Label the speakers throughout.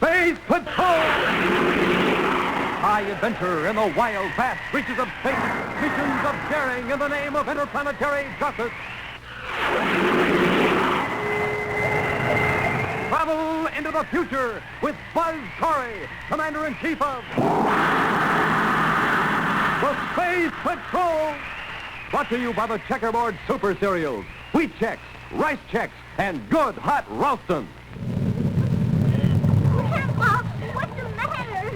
Speaker 1: Space Patrol! High adventure in the wild, vast reaches of space. Missions of daring in the name of interplanetary justice. Travel into the future with Buzz Corey, Commander-in-Chief of the Space Patrol. Brought to you by the Checkerboard Super Cereals, Wheat Chex, Rice Chex, and Good Hot Ralston.
Speaker 2: Grandpa, what's the matter?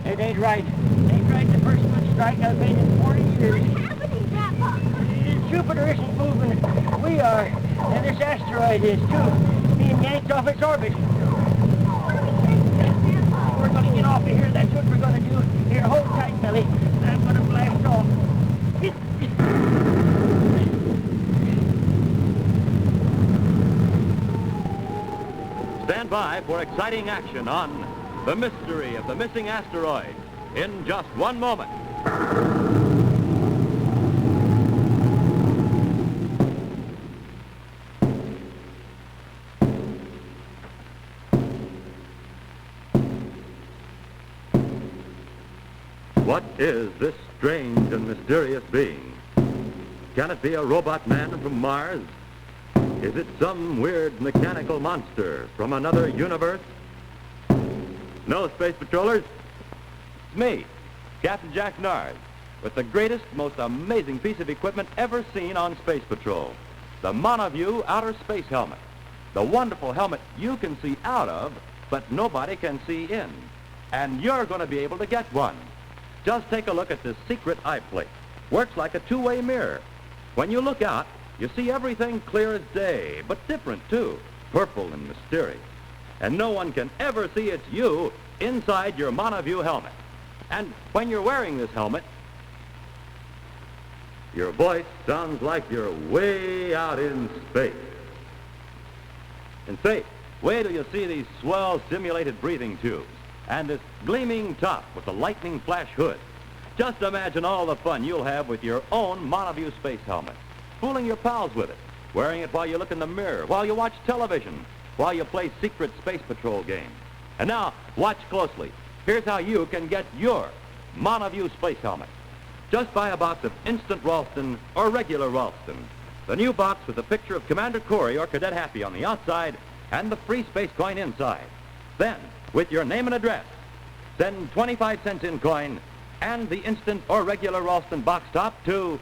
Speaker 3: It ain't right. It ain't right. The first good strike I've made in 40 years.
Speaker 2: What's happening, Grandpa?
Speaker 3: Jupiter isn't moving. We are. And this asteroid is, too. Being yanked off its orbit. We're going to get off of here. That's what we're going to do. Here, hold tight, Billy. I'm going to blast off.
Speaker 4: Stand by for exciting action on The Mystery of the Missing Asteroids in just one moment. What is this strange and mysterious being? Can it be a robot man from Mars? Is it some weird mechanical monster from another universe? No, Space Patrollers. It's me, Captain Jack Nard, with the greatest, most amazing piece of equipment ever seen on Space Patrol. The Monoview Outer Space Helmet. The wonderful helmet you can see out of, but nobody can see in. And you're going to be able to get one. Just take a look at this secret eye plate. Works like a two-way mirror. When you look out, you see everything clear as day, but different, too. Purple and mysterious. And no one can ever see it's you inside your Monoview helmet. And when you're wearing this helmet, your voice sounds like you're way out in space. In space, wait till you see these swell simulated breathing tubes and this gleaming top with the lightning flash hood. Just imagine all the fun you'll have with your own Monoview space helmet. Fooling your pals with it, wearing it while you look in the mirror, while you watch television, while you play secret Space Patrol games. And now, watch closely. Here's how you can get your Monoview space helmet. Just buy a box of Instant Ralston or regular Ralston. The new box with a picture of Commander Corey or Cadet Happy on the outside and the free space coin inside. Then, with your name and address, send 25 cents in coin and the Instant or regular Ralston box top to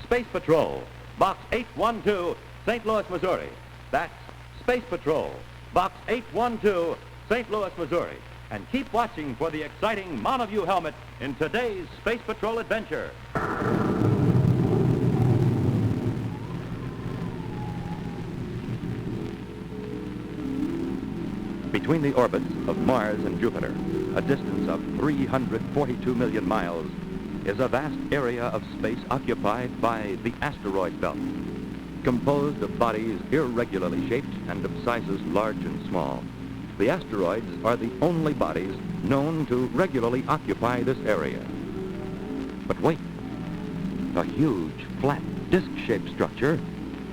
Speaker 4: Space Patrol, Box 812, St. Louis, Missouri. That's Space Patrol, Box 812, St. Louis, Missouri. And keep watching for the exciting Monoview helmet in today's Space Patrol adventure. Between the orbits of Mars and Jupiter, a distance of 342 million miles, is a vast area of space occupied by the asteroid belt, composed of bodies irregularly shaped and of sizes large and small. The asteroids are the only bodies known to regularly occupy this area. But wait, a huge, flat, disc-shaped structure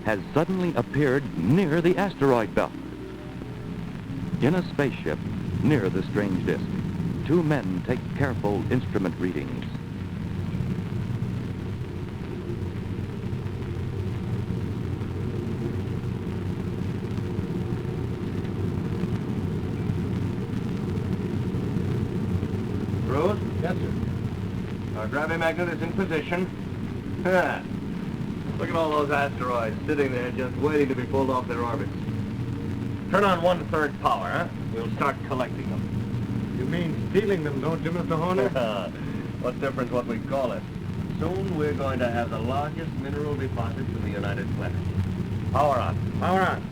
Speaker 4: has suddenly appeared near the asteroid belt. In a spaceship near the strange disk, two men take careful instrument readings.
Speaker 5: Rose? Yes, sir. Our gravity magnet is in position. Look at all those asteroids sitting there just waiting to be pulled off their orbits. Turn on 1/3 power, huh? We'll start collecting them.
Speaker 1: You mean stealing them, don't you, Mr. Horner?
Speaker 5: What difference what we call it? Soon we're going to have the largest mineral deposits in the United Planet. Power on.
Speaker 1: Power on.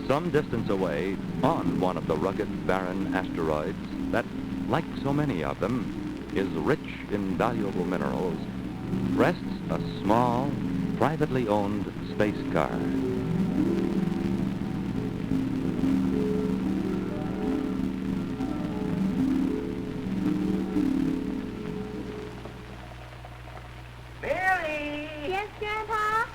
Speaker 4: Some distance away, on one of the rugged, barren asteroids that, like so many of them, is rich in valuable minerals, rests a small, privately owned space car.
Speaker 3: Millie!
Speaker 2: Yes, Grandpa?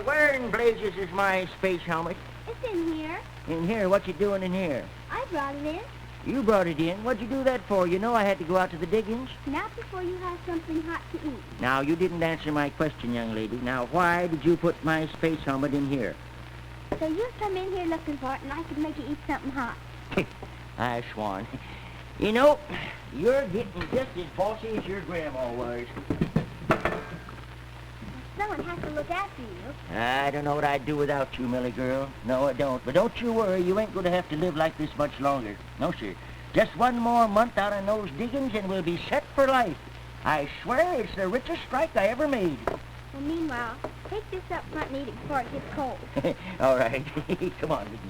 Speaker 3: Where in blazes is my space helmet?
Speaker 2: It's in here.
Speaker 3: In here? What you doing in here?
Speaker 2: I brought it in.
Speaker 3: You brought it in. What'd you do that for? You know I had to go out to the diggings.
Speaker 2: Not before you have something hot to eat.
Speaker 3: Now, you didn't answer my question, young lady. Now, why did you put my space helmet in here?
Speaker 2: So you come in here looking for it, and I can make you eat something hot.
Speaker 3: I swan. You know, you're getting just as bossy as your grandma was.
Speaker 2: Someone has to look after you.
Speaker 3: I don't know what I'd do without you, Millie girl. No, I don't. But don't you worry, you ain't going to have to live like this much longer. No, sir. Just one more month out on those diggings and we'll be set for life. I swear it's the richest strike I ever made.
Speaker 2: Well, meanwhile, take this up front and eat it before it gets cold.
Speaker 3: All right. Come on, Mickey.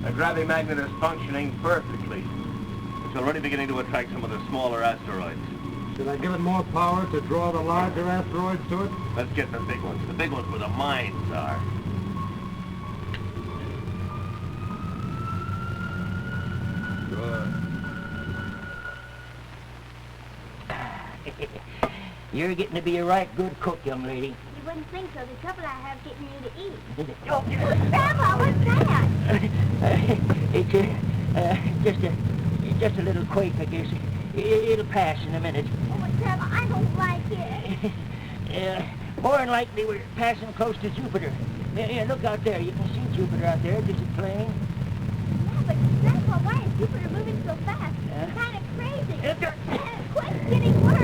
Speaker 5: The gravity magnet is functioning perfectly. It's already beginning to attract some of the smaller asteroids.
Speaker 1: Should I give it more power to draw the larger asteroids to it?
Speaker 5: Let's get the big ones. The big ones where the mines are.
Speaker 1: Good.
Speaker 3: You're getting to be a right good cook, young lady.
Speaker 2: You wouldn't think so. The trouble I have getting you to eat.
Speaker 3: Oh,
Speaker 2: Grandpa, what's that?
Speaker 3: it's just a little quake, I guess. It'll pass in a minute.
Speaker 2: Oh, but Grandpa, I don't like it.
Speaker 3: More than likely, we're passing close to Jupiter. Yeah, look out there. You can see Jupiter out there. Just a plane.
Speaker 2: Yeah, but Grandpa, why is Jupiter moving so fast? It's kind of crazy. Quake's getting worse.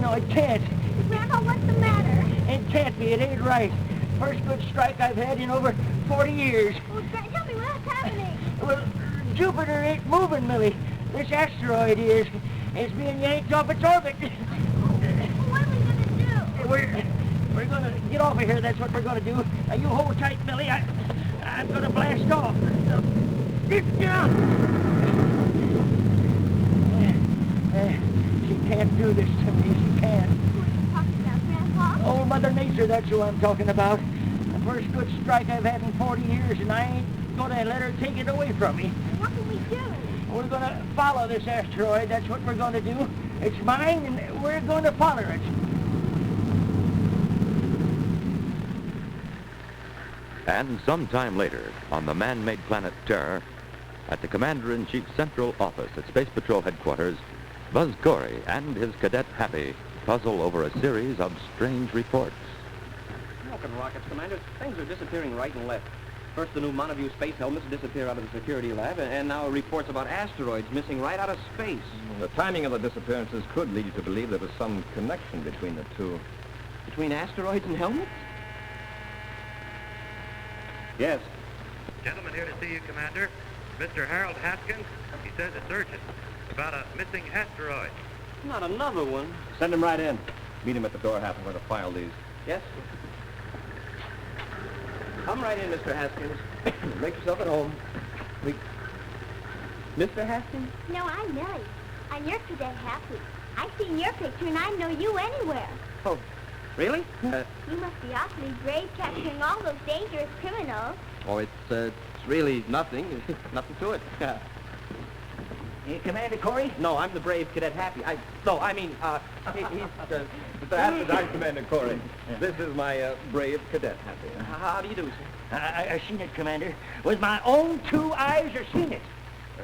Speaker 3: No, it can't.
Speaker 2: Grandpa, what's the matter?
Speaker 3: It can't be. It ain't right. First good strike I've had in over 40 years.
Speaker 2: Well, tell me what's happening.
Speaker 3: Well, Jupiter ain't moving, Millie. This asteroid is. It's being yanked off its orbit.
Speaker 2: What are we going to do?
Speaker 3: We're going to get off of here. That's what we're going to do. Now, you hold tight, Millie. I'm going to blast off. She can't do this to me. She can't.
Speaker 2: Who are you talking about, Grandpa?
Speaker 3: Old Mother Nature, that's who I'm talking about. The first good strike I've had in 40 years, and I ain't going to let her take it away from me.
Speaker 2: What can we do?
Speaker 3: We're going to follow this asteroid. That's what we're going to do. It's mine, and we're going to follow it.
Speaker 4: And sometime later, on the man-made planet Terra, at the Commander-in-Chief's central office at Space Patrol Headquarters, Buzz Corey and his cadet Happy puzzle over a series of strange reports.
Speaker 6: Welcome, rockets, Commander. Things are disappearing right and left. First, the new Monoview space helmets disappear out of the security lab, and now reports about asteroids missing right out of space.
Speaker 5: The timing of the disappearances could lead you to believe there was some connection between the two.
Speaker 6: Between asteroids and helmets?
Speaker 5: Yes.
Speaker 7: Gentleman here to see you, Commander. Mr. Harold Haskins. He says it's urgent about a missing asteroid.
Speaker 6: Not another one.
Speaker 5: Send him right in. Meet him at the door, Hap. I'm going to file these.
Speaker 6: Yes? Come right in, Mr. Haskins. Make yourself at home. Mr. Haskins?
Speaker 2: No, I'm Millie. I'm your cadet Happy. I've seen your picture, and I know you anywhere.
Speaker 6: Oh, really?
Speaker 2: You must be awfully brave capturing all those dangerous criminals.
Speaker 6: Oh, it's really nothing. Nothing to it.
Speaker 3: Hey, Commander Corey?
Speaker 6: No, I'm the brave cadet Happy. He's,
Speaker 5: Mr. Haskins, I'm Commander Corey. This is my brave cadet, Happy.
Speaker 6: how do you do, sir?
Speaker 3: I seen it, Commander. With my own 2 eyes, I seen it.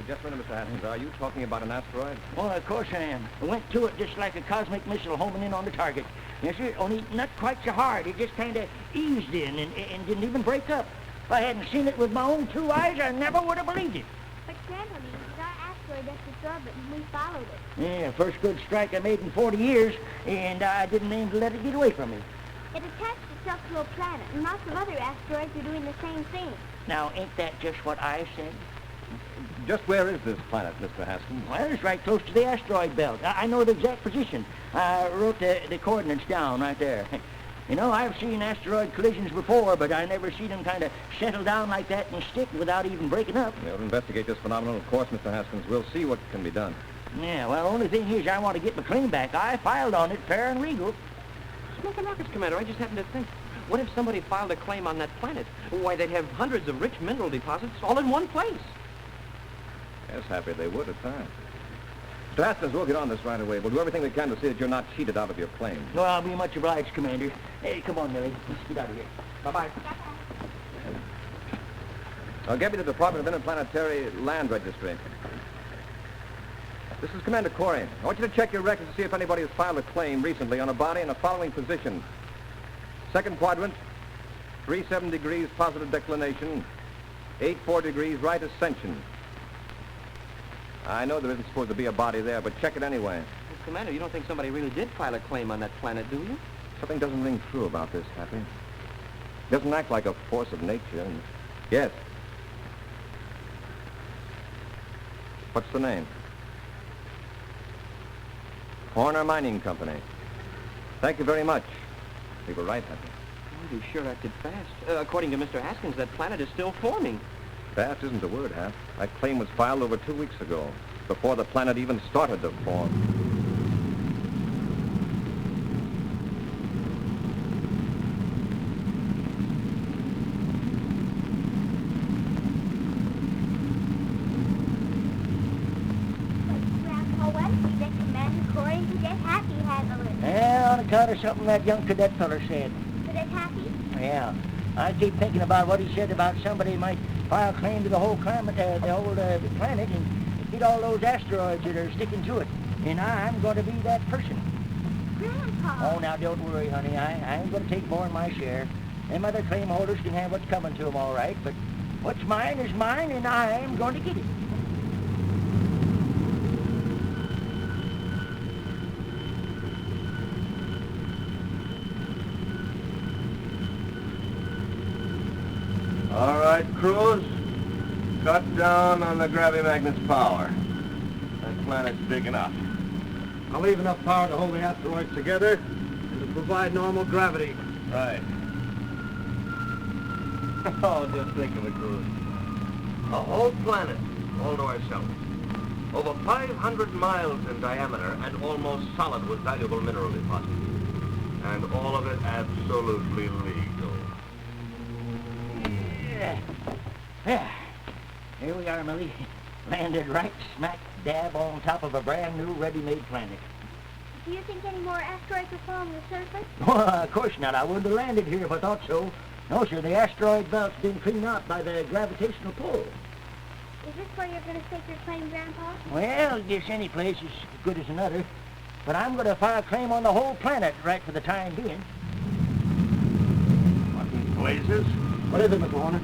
Speaker 5: Just a minute, Mr. Haskins. Are you talking about an asteroid?
Speaker 3: Well, of course I am. I went to it just like a cosmic missile homing in on the target. Yes, sir, only not quite so hard. It just kind of eased in and didn't even break up. If I hadn't seen it with my own 2 eyes, I never would have believed it.
Speaker 2: But Grandpa, it's our asteroid left its orbit, and we followed it.
Speaker 3: Yeah, first good strike I made in 40 years, and I didn't aim to let it get away from me.
Speaker 2: It attached itself to a planet, and lots of other asteroids are doing the same thing.
Speaker 3: Now, ain't that just what I said?
Speaker 5: Just where is this planet, Mr. Haskins?
Speaker 3: Well, it's right close to the asteroid belt. I know the exact position. I wrote the coordinates down right there. You know, I've seen asteroid collisions before, but I never seen them kind of settle down like that and stick without even breaking up.
Speaker 6: We'll investigate this phenomenon, of course, Mr. Haskins. We'll see what can be done.
Speaker 3: Yeah, well, the only thing is I want to get my claim back. I filed on it fair and legal.
Speaker 6: Smoking rockets, Commander. I just happened to think. What if somebody filed a claim on that planet? Why, they'd have hundreds of rich mineral deposits all in one place.
Speaker 4: Yes, Happy, they would at times. Mr. Haskins, we'll get on this right away. We'll do everything we can to see that you're not cheated out of your claim.
Speaker 3: Well, I'll be much obliged, Commander. Hey, come on, Millie. Let's get out of here.
Speaker 6: Bye-bye.
Speaker 4: I'll give you the Department of Interplanetary Land Registry. This is Commander Corey. I want you to check your records to see if anybody has filed a claim recently on a body in the following position. Second quadrant, 37 degrees positive declination, 84 degrees right ascension. I know there isn't supposed to be a body there, but check it anyway.
Speaker 6: Well, Commander, you don't think somebody really did file a claim on that planet, do you?
Speaker 4: Something doesn't ring true about this, Happy. Doesn't act like a force of nature. And... Yes. What's the name? Horner Mining Company. Thank you very much. We were right, Happy.
Speaker 6: Oh, you sure acted fast. According to Mr. Haskins, that planet is still forming.
Speaker 4: Fast isn't the word, Hap. That claim was filed over 2 weeks ago, before the planet even started to form.
Speaker 2: Grandpa, why did you let Commander Corey and Cadet Happy handle it?
Speaker 3: Well, on account of something that young cadet feller said.
Speaker 2: Cadet Happy?
Speaker 3: Yeah. I keep thinking about what he said about somebody might file claim to the whole planet and get all those asteroids that are sticking to it. And I'm going to be that person.
Speaker 2: Grandpa.
Speaker 3: Oh, now don't worry, honey. I ain't going to take more than my share. Them other claim holders can have what's coming to them, all right. But what's mine is mine, and I'm going to get it.
Speaker 5: All right, crews. Cut down on the gravimagnet's power. That planet's big enough.
Speaker 1: I'll leave enough power to hold the asteroids together and to provide normal gravity.
Speaker 5: Right. Oh, just think of it, crews. A whole planet, all to ourselves. Over 500 miles in diameter and almost solid with valuable mineral deposits. And all of it absolutely legal.
Speaker 3: Yeah. Here we are, Millie. Landed right smack dab on top of a brand new ready-made planet.
Speaker 2: Do you think any more asteroids will fall on the surface?
Speaker 3: Well, of course not. I wouldn't have landed here if I thought so. No, sir, the asteroid belt's been cleaned out by the gravitational pull.
Speaker 2: Is this where you're going to stake your claim, Grandpa?
Speaker 3: Well, just any place is as good as another. But I'm going to file a claim on the whole planet right for the time being.
Speaker 5: What in blazes?
Speaker 1: What is it, Mr. Horner?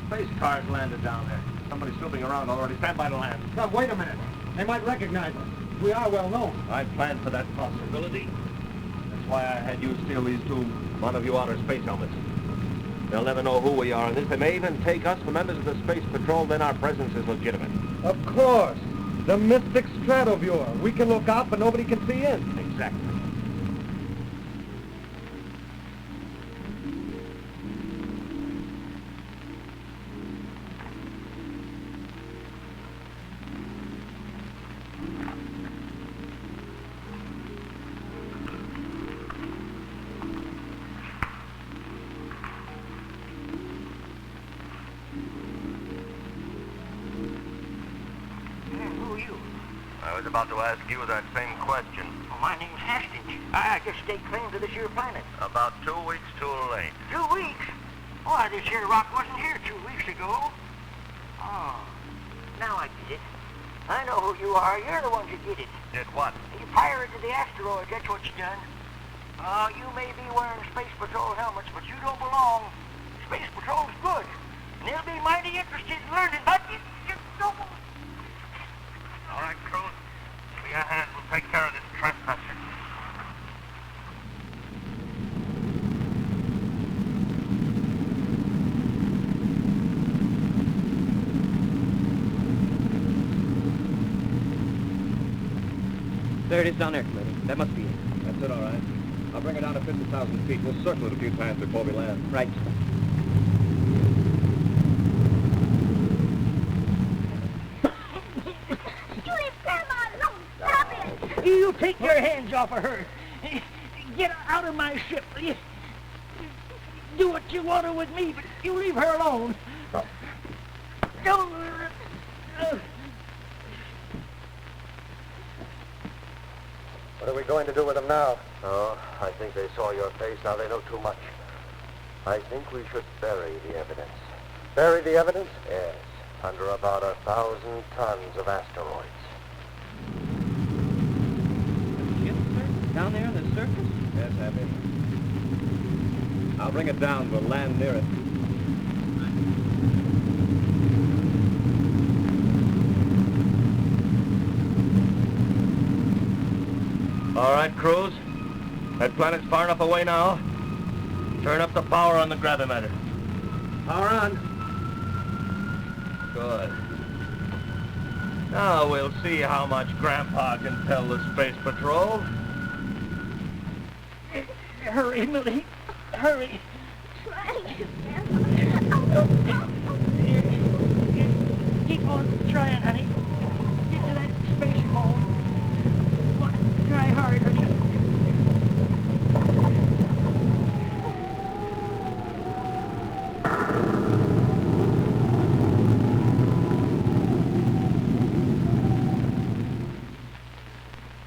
Speaker 5: Space cars landed down there. Somebody's snooping around already. Stand by to land.
Speaker 1: Now, wait a minute. They might recognize us. We are well known.
Speaker 5: I planned for that possibility. That's why I had you steal these two Montague outer space helmets. They'll never know who we are, and if they may even take us for members of the Space Patrol, then our presence is legitimate.
Speaker 1: Of course. The mystic stratoviewer. We can look out, but nobody can see in.
Speaker 5: Exactly.
Speaker 3: I
Speaker 5: was about to ask you that same question.
Speaker 3: Well, my name's Hastings. I just staked claim to this here planet.
Speaker 5: About 2 weeks too late.
Speaker 3: 2 weeks? Why, this here rock wasn't here 2 weeks ago. Oh, now I get it. I know who you are. You're the ones who did it.
Speaker 5: Did what?
Speaker 3: You pirated the asteroids. That's what you done. You may be wearing Space Patrol helmets, but you don't belong. Space Patrol's good. And they'll be mighty interested in learning about you.
Speaker 5: All right, crew. Give me a hand. We'll take care of this trespasser.
Speaker 6: There it is down there, Commander. That must be it.
Speaker 5: That's it, all right. Now
Speaker 6: I'll bring it down to 50,000 feet. We'll circle it a few times before we land.
Speaker 3: Right.
Speaker 2: You leave Grandma alone. Stop it.
Speaker 3: You take your hands off of her. Get out of my ship, will you? Do what you want to with me, but you leave her alone. Don't...
Speaker 5: What are we going to do with them now? Oh, I think they saw your face. Now they know too much. I think we should bury the evidence. Bury the evidence? Yes, under about 1,000 tons of asteroids.
Speaker 6: The ship, sir? Down there on the surface? Yes, Happy. I'll bring it down. We'll land near it.
Speaker 5: All right, crews. That planet's far enough away now. Turn up the power on the gravimeter.
Speaker 6: Power on.
Speaker 5: Good. Now we'll see how much Grandpa can tell the Space Patrol.
Speaker 3: Hurry, Millie. Hurry.
Speaker 2: Trying, Grandma.
Speaker 3: Keep on trying, honey. Get to that space hole. Try hard, honey.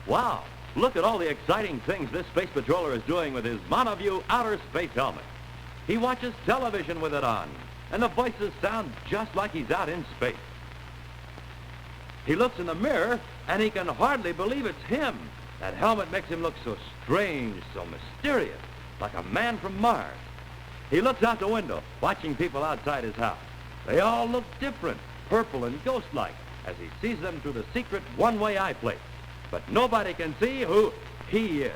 Speaker 4: Wow, look at all the exciting things this space patroller is doing with his Monoview outer space helmet. He watches television with it on, and the voices sound just like he's out in space. He looks in the mirror, and he can hardly believe it's him. That helmet makes him look so strange, so mysterious, like a man from Mars. He looks out the window, watching people outside his house. They all look different, purple and ghost-like, as he sees them through the secret one-way eye plate. But nobody can see who he is.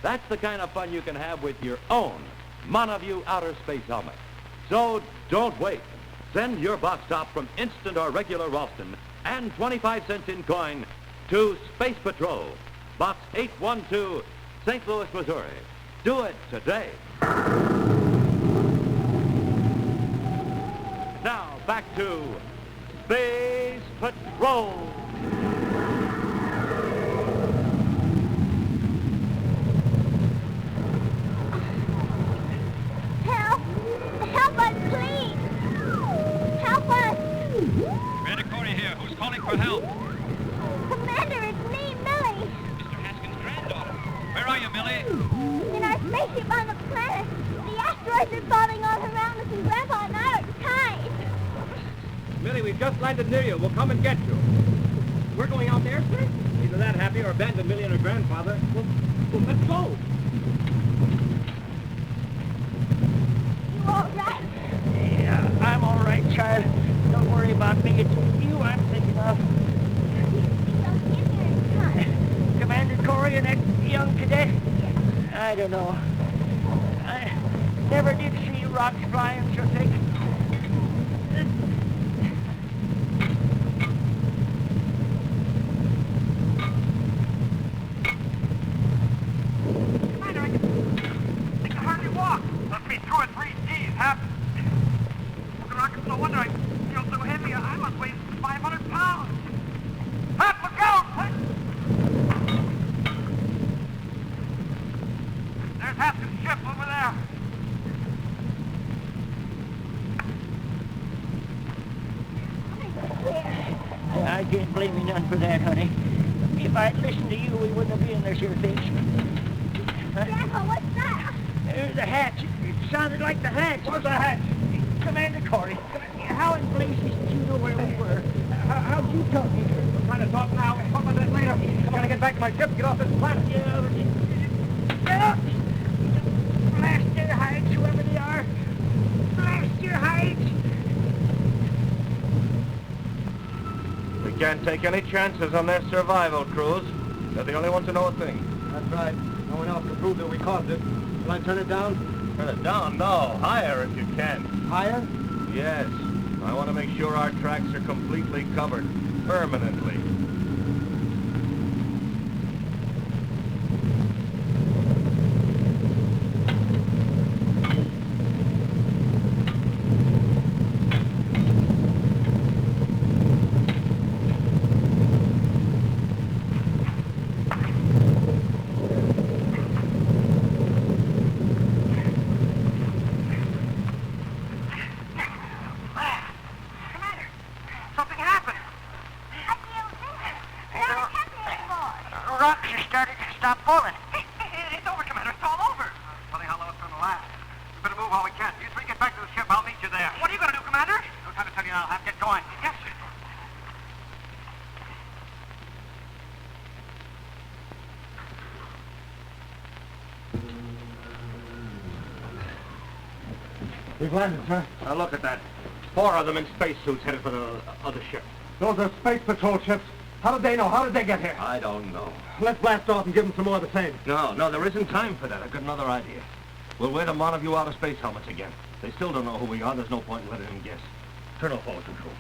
Speaker 4: That's the kind of fun you can have with your own Monoview outer space helmet. So don't wait. Send your box top from instant or regular Ralston and 25 cents in coin to Space Patrol, Box 812, St. Louis, Missouri. Do it today. Now back to Space Patrol.
Speaker 2: Help! Help us, please! Help us!
Speaker 1: Commander Corey here. Who's calling for help?
Speaker 2: Commander, it's me, Millie.
Speaker 1: Mr. Haskins' granddaughter. Where are you, Millie?
Speaker 2: In our spaceship on the planet. The asteroids are falling all around us, and Grandpa and I are tied.
Speaker 6: Millie, we've just landed near you. We'll come and get you. We're going out there, sir? Either that, Happy, or abandon Millie and her grandfather. Well, let's go.
Speaker 2: You all right?
Speaker 3: Yeah, I'm all right, child. Don't worry about me. It's you I'm thinking of.
Speaker 2: Don't get here in time.
Speaker 3: Commander Corey and that young cadet? I don't know. I never did see rocks flying so thick.
Speaker 1: Commander, I can hardly walk. Must be 2 or 3 G's, Hap. The rocket's no wonder I feel so heavy. I must weigh 500 pounds. Hap, look out! There's Haskins' ship over there.
Speaker 3: I can't blame you none for that, honey. If I'd listened to you, we wouldn't have been in this here fix.
Speaker 2: Grandpa, what's that?
Speaker 3: There's the hatch. It sounded like the hatch. What's the hatch? Commander Corey, how in blazes did you know where we were? How'd you tell me?
Speaker 6: We're trying to talk now. We'll talk about that later. I gotta get back to my ship and get off this planet.
Speaker 3: Yeah. Blast their hides, whoever they are. Blast your hides.
Speaker 5: We can't take any chances on their survival, crews. They're the only ones who know a thing.
Speaker 6: That's right. No one else can prove that we caused it. Shall I turn it down?
Speaker 5: Turn it down? No. Higher if you can.
Speaker 6: Higher?
Speaker 5: Yes. I want to make sure our tracks are completely covered. Permanently.
Speaker 1: going. Yes, sir.
Speaker 8: We've landed, sir.
Speaker 5: Now look at that. 4 of them in spacesuits headed for the other ship.
Speaker 8: Those are space patrol ships. How did they know? How did they get here?
Speaker 5: I don't know.
Speaker 8: Let's blast off and give them some more of the same.
Speaker 5: No, there isn't time for that. I've got another idea. We'll wear the Montague outer space helmets again. They still don't know who we are. There's no point in letting them guess. Turn off all the controls.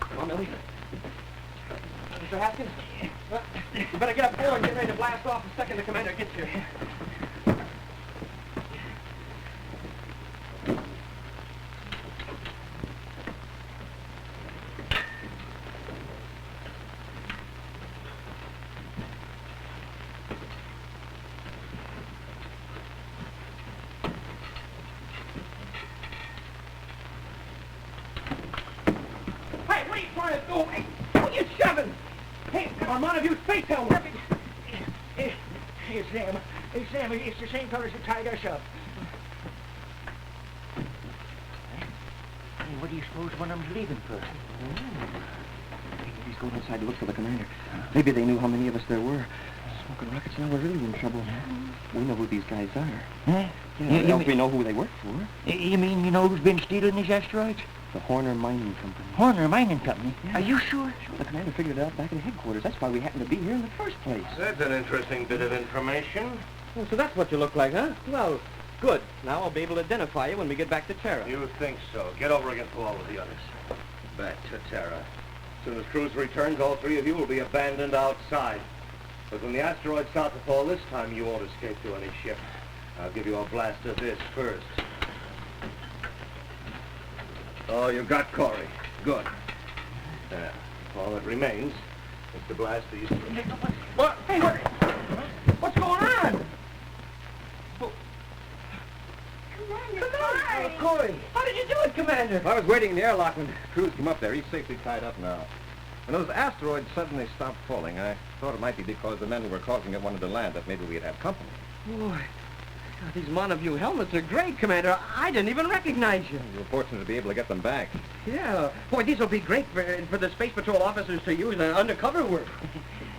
Speaker 6: Come on, Millie. Mr. Haskins, you better get up forward and get ready to blast off the second the commander gets here. Hey, what are you trying to do? Hey, what are you shoving? Hey, I'm one of you space helmet.
Speaker 3: It's them. It's them. It's the same colors that tied us up. Hey, what do you suppose one of them's leaving for?
Speaker 6: He's going inside to look for the commander. Maybe they knew how many of us there were. Smoking rockets, now we're really in trouble. We know who these guys are.
Speaker 3: Huh?
Speaker 6: Yeah, don't we know who they work for?
Speaker 3: You mean you know who's been stealing these asteroids?
Speaker 6: The Horner Mining Company.
Speaker 3: Horner Mining Company?
Speaker 6: Yeah.
Speaker 3: Are you sure?
Speaker 6: Sure, the commander figured it out back in headquarters. That's why we happened to be here in the first place.
Speaker 5: That's an interesting bit of information.
Speaker 6: Well, so that's what you look like, huh? Well, good. Now I'll be able to identify you when we get back to Terra.
Speaker 5: You think so? Get over against all of the others. Back to Terra. As soon as Cruz returns, all 3 of you will be abandoned outside. But when the asteroids start to fall this time, you won't escape to any ship. I'll give you a blast of this first. Oh, you got Corey. Good. Now, all that remains is to blast these 3.
Speaker 6: What? Hey, what's going on?
Speaker 2: Commander,
Speaker 6: Corey, how did you do it, Commander?
Speaker 4: I was waiting in the airlock when Cruz came up there. He's safely tied up now. When those asteroids suddenly stopped falling, I thought it might be because the men who were causing it wanted to land, that maybe we'd have company.
Speaker 6: Boy, these Montague helmets are great, Commander. I didn't even recognize you.
Speaker 4: We were fortunate to be able to get them back.
Speaker 6: Yeah. Boy, these will be great for the Space Patrol officers to use in undercover work.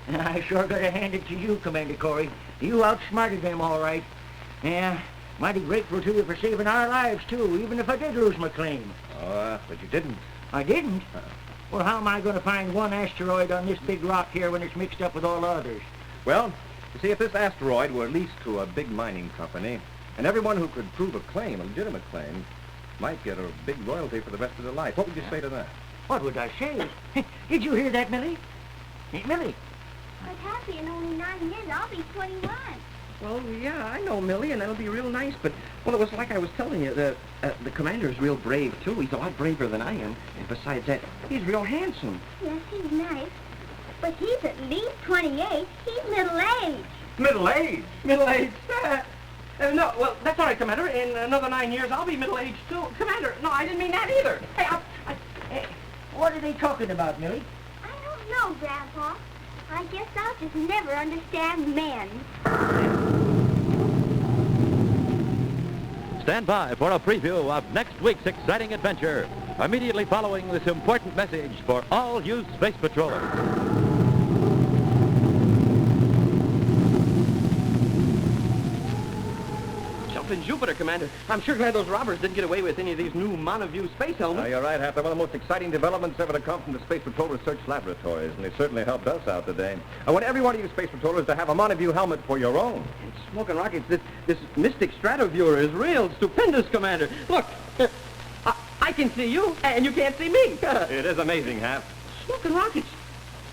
Speaker 3: I sure gotta hand it to you, Commander Corey. You outsmarted them all right. Yeah, mighty grateful to you for saving our lives, too, even if I did lose my claim.
Speaker 4: Oh, but you didn't.
Speaker 3: I didn't? Well, how am I going to find one asteroid on this big rock here when it's mixed up with all the others?
Speaker 4: Well, you see, if this asteroid were leased to a big mining company, and everyone who could prove a claim, a legitimate claim, might get a big royalty for the rest of their life. What would you say to that?
Speaker 3: What would I say? Did you hear that, Millie? Hey, Millie.
Speaker 2: I'm happy in only 9 years. I'll be 21.
Speaker 6: Well, yeah, I know, Millie, and that'll be real nice, but, well, it was like I was telling you, the commander's real brave, too. He's a lot braver than I am, and besides that, he's real handsome.
Speaker 2: Yes, he's nice. But he's at least 28. He's middle-aged.
Speaker 6: Middle-aged? Middle-aged? No, well, that's all right, Commander. In another 9 years, I'll be middle-aged, too. Commander, no, I didn't mean that either. Hey,
Speaker 3: Hey, what are they talking about, Millie?
Speaker 2: I don't know, Grandpa. I guess I'll just never understand men.
Speaker 4: Stand by for a preview of next week's exciting adventure, immediately following this important message for all you space patrollers.
Speaker 6: Jumping Jupiter, Commander. I'm sure glad those robbers didn't get away with any of these new Montague space helmets.
Speaker 4: You're right, Hap. They're one of the most exciting developments ever to come from the Space Patrol Research Laboratories, and they certainly helped us out today. I want every one of you space patrollers to have a Montague helmet for your own.
Speaker 6: And smoking rockets, this mystic stratuviewer is real stupendous, Commander. Look, I can see you, and you can't see me.
Speaker 4: It is amazing, Hap.
Speaker 6: Smoking rockets.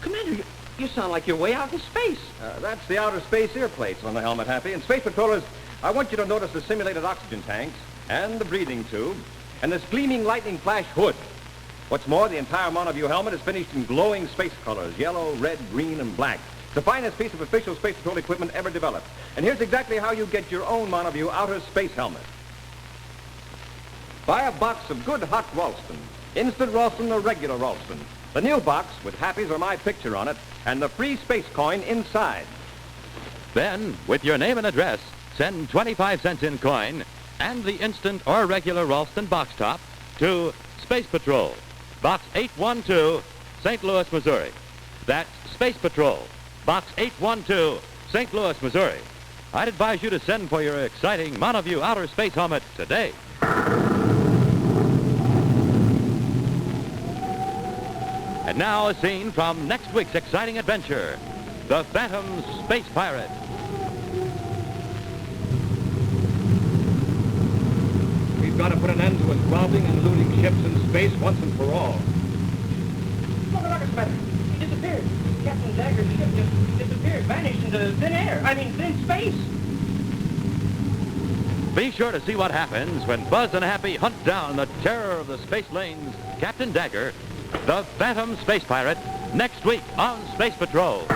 Speaker 6: Commander, you sound like you're way out in space.
Speaker 4: That's the outer space ear plates on the helmet, Happy. And space patrollers, I want you to notice the simulated oxygen tanks and the breathing tube and this gleaming lightning flash hood. What's more, the entire Montague helmet is finished in glowing space colors, yellow, red, green, and black. It's the finest piece of official Space Patrol equipment ever developed. And here's exactly how you get your own Montague outer space helmet. Buy a box of good hot Ralston
Speaker 6: Instant Ralston or regular Ralston. The new box with Happy's or my picture on it and the free space coin inside.
Speaker 4: Then, with your name and address, send 25 cents in coin and the instant or regular Ralston box top to Space Patrol, Box 812, St. Louis, Missouri. That's Space Patrol, Box 812, St. Louis, Missouri. I'd advise you to send for your exciting Monoview outer space helmet today. And now a scene from next week's exciting adventure, The Phantom Space Pirate.
Speaker 8: We've got to put an end to his robbing and looting ships in space once and for all.
Speaker 6: Look, Commander. He disappeared. Captain Dagger's ship just disappeared, vanished into thin space.
Speaker 4: Be sure to see what happens when Buzz and Happy hunt down the terror of the space lanes, Captain Dagger, the Phantom Space Pirate, next week on Space Patrol.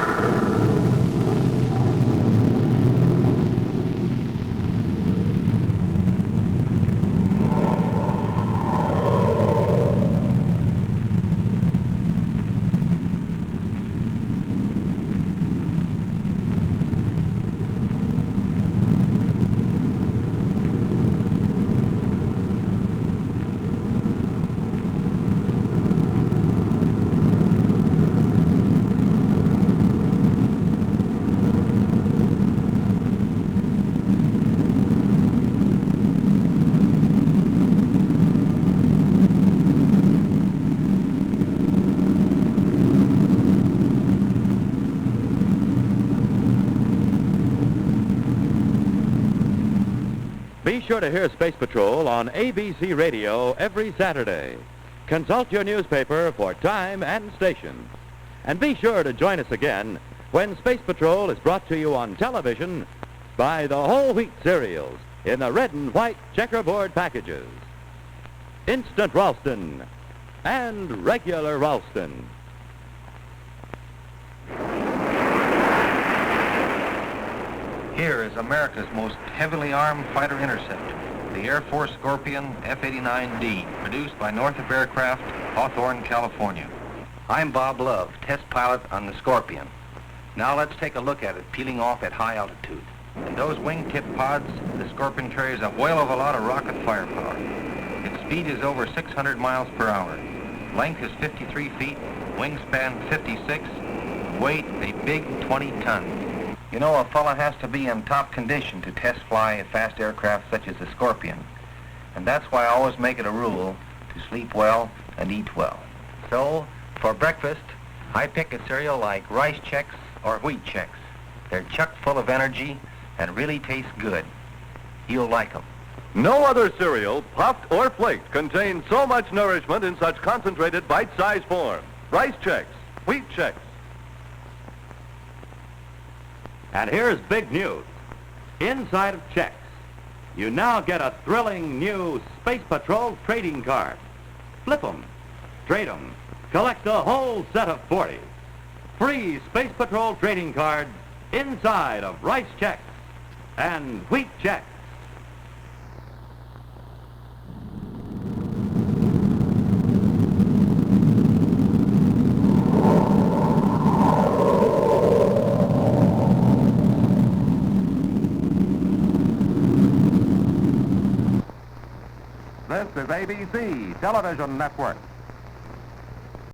Speaker 4: Be sure to hear Space Patrol on ABC Radio every Saturday. Consult your newspaper for time and station. And be sure to join us again when Space Patrol is brought to you on television by the whole wheat cereals in the red and white checkerboard packages. Instant Ralston and regular Ralston.
Speaker 9: Here is America's most heavily armed fighter interceptor, the Air Force Scorpion F-89D, produced by Northrop Aircraft, Hawthorne, California. I'm Bob Love, test pilot on the Scorpion. Now let's take a look at it peeling off at high altitude. In those wingtip pods, the Scorpion carries a whale of a lot of rocket firepower. Its speed is over 600 miles per hour. Length is 53 feet, wingspan 56, weight a big 20 tons. You know, a fella has to be in top condition to test fly a fast aircraft such as the Scorpion. And that's why I always make it a rule to sleep well and eat well. So, for breakfast, I pick a cereal like rice Chex or wheat Chex. They're chock full of energy and really taste good. You'll like them.
Speaker 4: No other cereal, puffed or flaked, contains so much nourishment in such concentrated bite-sized form. Rice Chex, wheat Chex. And here's big news. Inside of Chex, you now get a thrilling new Space Patrol trading card. Flip 'em, trade 'em, collect a whole set of 40. Free Space Patrol trading cards inside of rice Chex and wheat Chex.
Speaker 9: This is ABC Television Network.